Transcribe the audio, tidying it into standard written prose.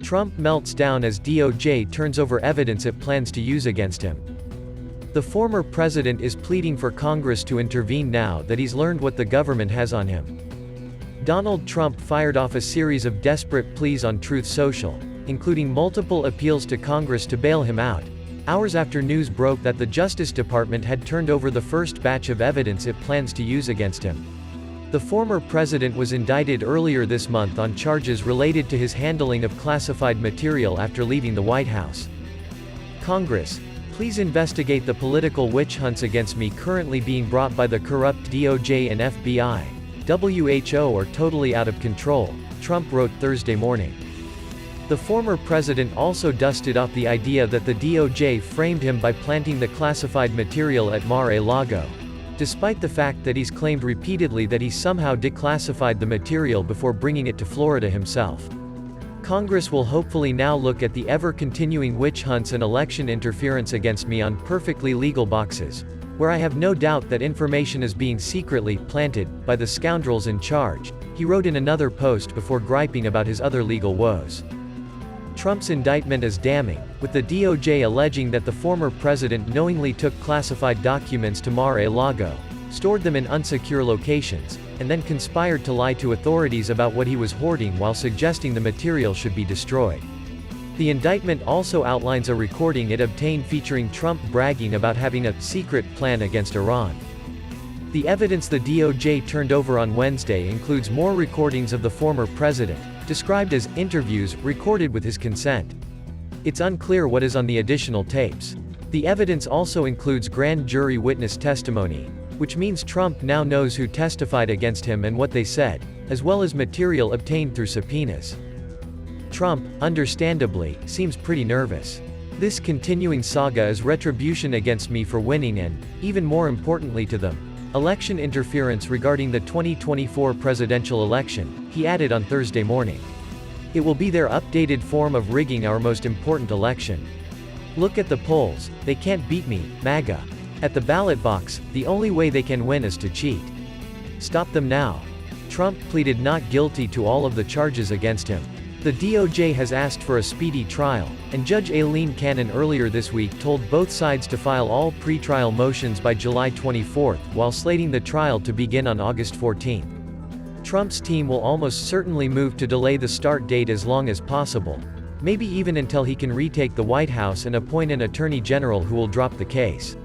Trump melts down as DOJ turns over evidence it plans to use against him. The former president is pleading for Congress to intervene now that he's learned what the government has on him. Donald Trump fired off a series of desperate pleas on Truth Social, including multiple appeals to Congress to bail him out, hours after news broke that the Justice Department had turned over the first batch of evidence it plans to use against him. The former president was indicted earlier this month on charges related to his handling of classified material after leaving the White House. Congress, please investigate the political witch hunts against me currently being brought by the corrupt DOJ and FBI. WHO are totally out of control, Trump wrote Thursday morning. The former president also dusted off the idea that the DOJ framed him by planting the classified material at Mar-a-Lago, despite the fact that he's claimed repeatedly that he somehow declassified the material before bringing it to Florida himself. Congress will hopefully now look at the ever-continuing witch hunts and election interference against me on perfectly legal boxes, where I have no doubt that information is being secretly planted by the scoundrels in charge, he wrote in another post before griping about his other legal woes. Trump's indictment is damning, with the DOJ alleging that the former president knowingly took classified documents to Mar-a-Lago, stored them in unsecure locations, and then conspired to lie to authorities about what he was hoarding while suggesting the material should be destroyed. The indictment also outlines a recording it obtained featuring Trump bragging about having a secret plan against Iran. The evidence the DOJ turned over on Wednesday includes more recordings of the former president, described as interviews recorded with his consent. It's unclear what is on the additional tapes. The evidence also includes grand jury witness testimony, which means Trump now knows who testified against him and what they said, as well as material obtained through subpoenas. Trump, understandably, seems pretty nervous. This continuing saga is retribution against me for winning and, even more importantly to them, election interference regarding the 2024 presidential election, he added on Thursday morning. It will be their updated form of rigging our most important election. Look at the polls, they can't beat me, MAGA. At the ballot box, the only way they can win is to cheat. Stop them now. Trump pleaded not guilty to all of the charges against him. The DOJ has asked for a speedy trial, and Judge Aileen Cannon earlier this week told both sides to file all pretrial motions by July 24, while slating the trial to begin on August 14. Trump's team will almost certainly move to delay the start date as long as possible, maybe even until he can retake the White House and appoint an attorney general who will drop the case.